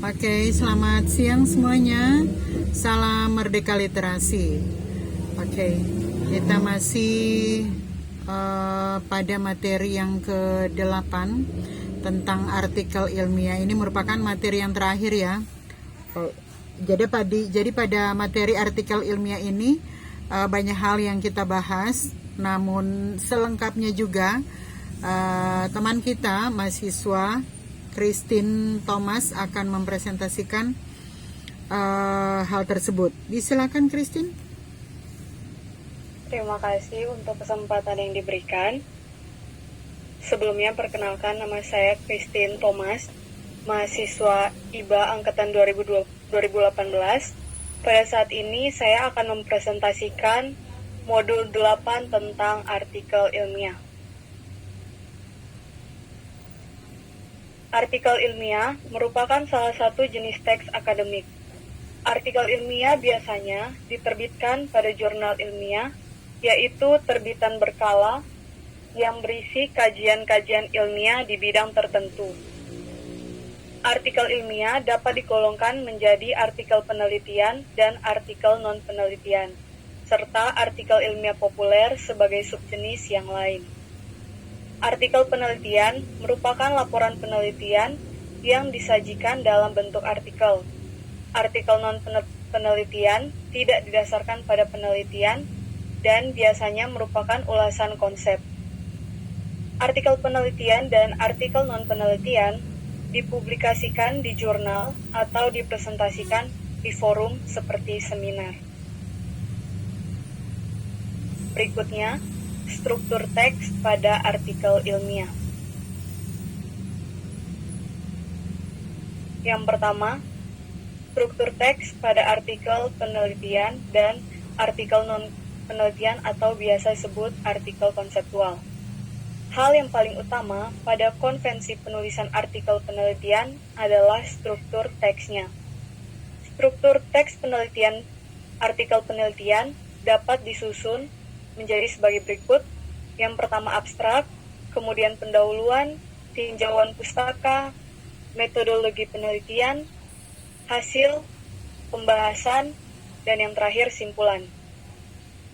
Oke, selamat siang semuanya. Salam Merdeka Literasi. Oke, kita masih pada materi yang ke-8 tentang artikel ilmiah. Ini merupakan materi yang terakhir ya. Jadi pada materi artikel ilmiah ini banyak hal yang kita bahas, namun selengkapnya juga teman kita mahasiswa Christine Thomas akan mempresentasikan hal tersebut. Silakan Christine. Terima kasih untuk kesempatan yang diberikan. Sebelumnya perkenalkan, nama saya Christine Thomas, mahasiswa IBA angkatan 2018. Pada saat ini saya akan mempresentasikan modul 8 tentang artikel ilmiah. Artikel ilmiah merupakan salah satu jenis teks akademik. Artikel ilmiah biasanya diterbitkan pada jurnal ilmiah, yaitu terbitan berkala yang berisi kajian-kajian ilmiah di bidang tertentu. Artikel ilmiah dapat digolongkan menjadi artikel penelitian dan artikel non-penelitian, serta artikel ilmiah populer sebagai subjenis yang lain. Artikel penelitian merupakan laporan penelitian yang disajikan dalam bentuk artikel. Artikel non-penelitian tidak didasarkan pada penelitian dan biasanya merupakan ulasan konsep. Artikel penelitian dan artikel non-penelitian dipublikasikan di jurnal atau dipresentasikan di forum seperti seminar. Berikutnya, struktur teks pada artikel ilmiah. Yang pertama, struktur teks pada artikel penelitian dan artikel non-penelitian atau biasa disebut artikel konseptual. Hal yang paling utama pada konvensi penulisan artikel penelitian adalah struktur teksnya. Struktur teks penelitian artikel penelitian dapat disusun menjadi sebagai berikut. Yang pertama abstrak, kemudian pendahuluan, tinjauan pustaka, metodologi penelitian, hasil, pembahasan, dan yang terakhir simpulan.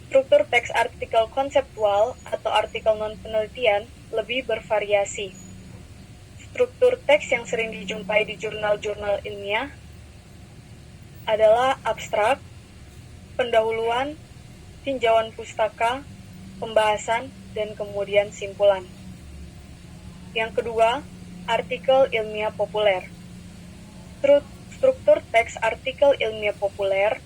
Struktur teks artikel konseptual atau artikel non-penelitian lebih bervariasi. Struktur teks yang sering dijumpai di jurnal-jurnal ilmiah adalah abstrak, pendahuluan, tinjauan pustaka, pembahasan, dan kemudian simpulan. Yang kedua, artikel ilmiah populer. Struktur teks artikel ilmiah populer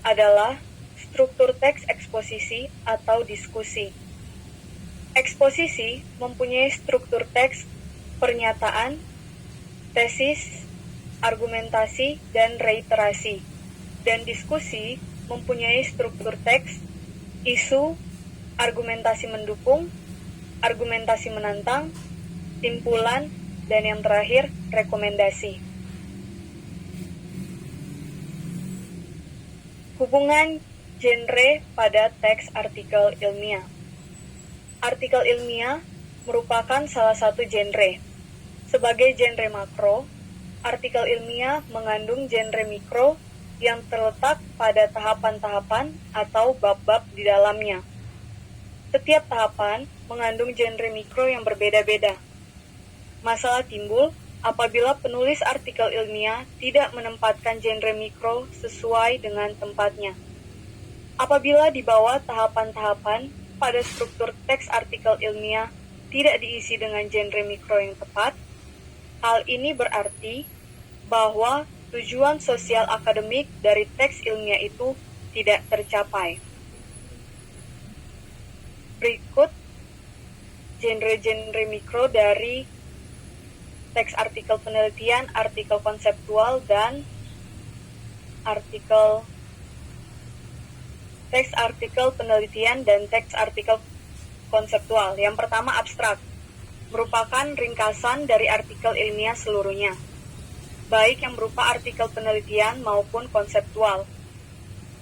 adalah struktur teks eksposisi atau diskusi. Eksposisi mempunyai struktur teks pernyataan, tesis, argumentasi, dan reiterasi. Dan diskusi mempunyai struktur teks isu, argumentasi mendukung, argumentasi menantang, simpulan, dan yang terakhir, rekomendasi. Hubungan genre pada teks artikel ilmiah. Artikel ilmiah merupakan salah satu genre. Sebagai genre makro, artikel ilmiah mengandung genre mikro yang terletak pada tahapan-tahapan atau bab-bab di dalamnya. Setiap tahapan mengandung genre mikro yang berbeda-beda. Masalah timbul apabila penulis artikel ilmiah tidak menempatkan genre mikro sesuai dengan tempatnya. Apabila di bawah tahapan-tahapan pada struktur teks artikel ilmiah tidak diisi dengan genre mikro yang tepat, hal ini berarti bahwa tujuan sosial akademik dari teks ilmiah itu tidak tercapai. Berikut genre-genre mikro dari teks artikel penelitian, artikel konseptual, dan teks artikel penelitian dan teks artikel konseptual. Yang pertama abstrak, merupakan ringkasan dari artikel ilmiah seluruhnya, baik yang berupa artikel penelitian maupun konseptual.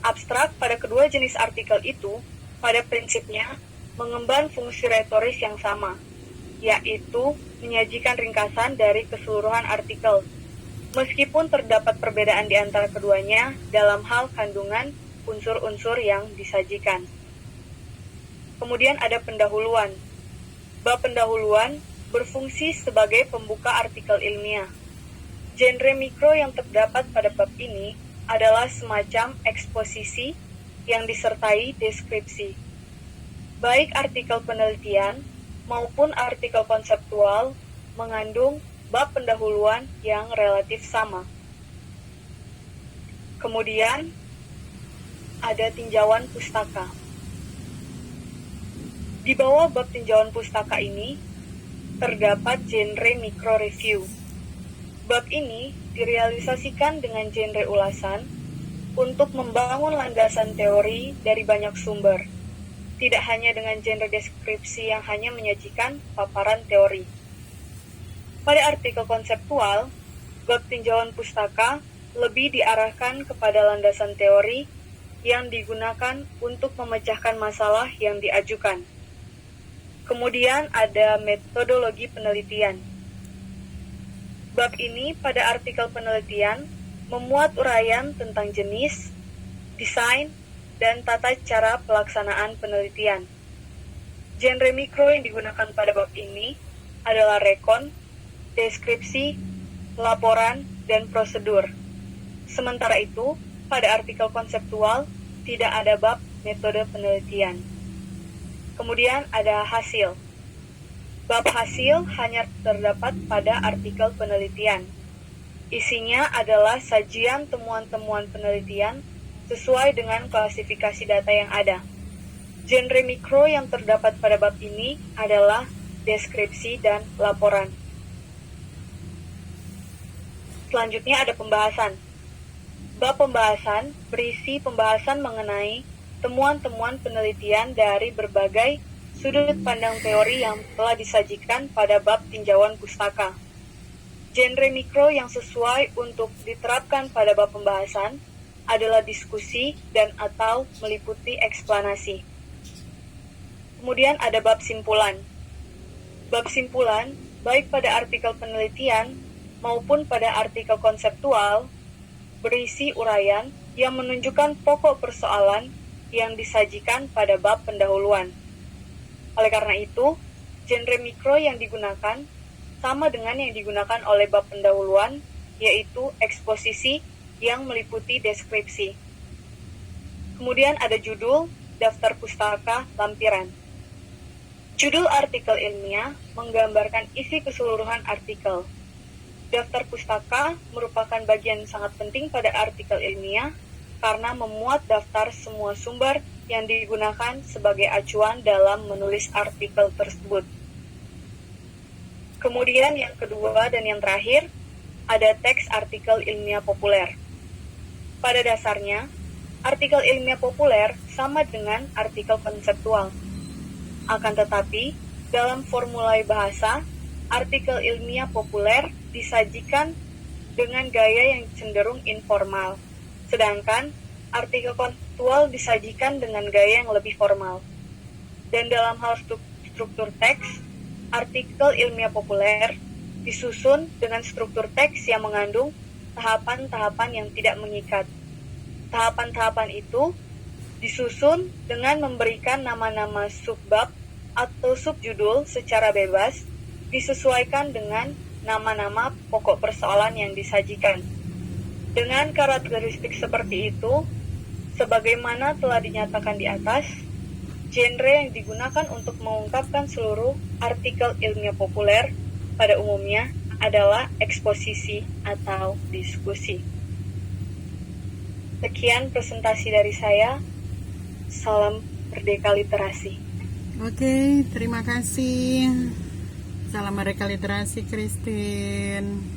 Abstrak pada kedua jenis artikel itu, pada prinsipnya, mengemban fungsi retoris yang sama, yaitu menyajikan ringkasan dari keseluruhan artikel. meskipun terdapat perbedaan di antara keduanya dalam hal kandungan unsur-unsur yang disajikan. Kemudian ada pendahuluan. Bab pendahuluan berfungsi sebagai pembuka artikel ilmiah. Genre mikro yang terdapat pada bab ini adalah semacam eksposisi yang disertai deskripsi. Baik artikel penelitian maupun artikel konseptual mengandung bab pendahuluan yang relatif sama. Kemudian ada tinjauan pustaka. Di bawah bab tinjauan pustaka ini terdapat genre micro review. Bab ini direalisasikan dengan genre ulasan untuk membangun landasan teori dari banyak sumber, tidak hanya dengan genre deskripsi yang hanya menyajikan paparan teori. Pada artikel konseptual, bab tinjauan pustaka lebih diarahkan kepada landasan teori yang digunakan untuk memecahkan masalah yang diajukan. Kemudian ada metodologi penelitian. Bab ini pada artikel penelitian memuat uraian tentang jenis, desain, dan tata cara pelaksanaan penelitian. Genre mikro yang digunakan pada bab ini adalah rekon, deskripsi, laporan, dan prosedur. Sementara itu, pada artikel konseptual tidak ada bab metode penelitian. Kemudian ada hasil. Bab hasil hanya terdapat pada artikel penelitian. Isinya adalah sajian temuan-temuan penelitian sesuai dengan klasifikasi data yang ada. Genre mikro yang terdapat pada bab ini adalah deskripsi dan laporan. Selanjutnya ada pembahasan. Bab pembahasan berisi pembahasan mengenai temuan-temuan penelitian dari berbagai sudut pandang teori yang telah disajikan pada bab tinjauan pustaka. Genre mikro yang sesuai untuk diterapkan pada bab pembahasan adalah diskusi dan atau meliputi eksplanasi. Kemudian ada bab simpulan. Bab simpulan, baik pada artikel penelitian maupun pada artikel konseptual, berisi uraian yang menunjukkan pokok persoalan yang disajikan pada bab pendahuluan. Oleh karena itu, genre mikro yang digunakan sama dengan yang digunakan oleh bab pendahuluan, yaitu eksposisi yang meliputi deskripsi. Kemudian ada judul, daftar pustaka, lampiran. Judul artikel ilmiah menggambarkan isi keseluruhan artikel. Daftar pustaka merupakan bagian sangat penting pada artikel ilmiah karena memuat daftar semua sumber yang digunakan sebagai acuan dalam menulis artikel tersebut. Kemudian yang kedua dan yang terakhir, ada teks artikel ilmiah populer. Pada dasarnya, artikel ilmiah populer sama dengan artikel konseptual. Akan tetapi, dalam formulai bahasa, artikel ilmiah populer disajikan dengan gaya yang cenderung informal, sedangkan artikel konseptual disajikan dengan gaya yang lebih formal. Dan dalam hal struktur teks, artikel ilmiah populer disusun dengan struktur teks yang mengandung tahapan-tahapan yang tidak mengikat. Tahapan-tahapan itu disusun dengan memberikan nama-nama subbab atau subjudul secara bebas, disesuaikan dengan nama-nama pokok persoalan yang disajikan. Dengan karakteristik seperti itu, sebagaimana telah dinyatakan di atas, genre yang digunakan untuk mengungkapkan seluruh artikel ilmiah populer pada umumnya adalah eksposisi atau diskusi. Sekian presentasi dari saya. Salam Merdeka Literasi. Oke, terima kasih. Salam Merdeka Literasi, Christine.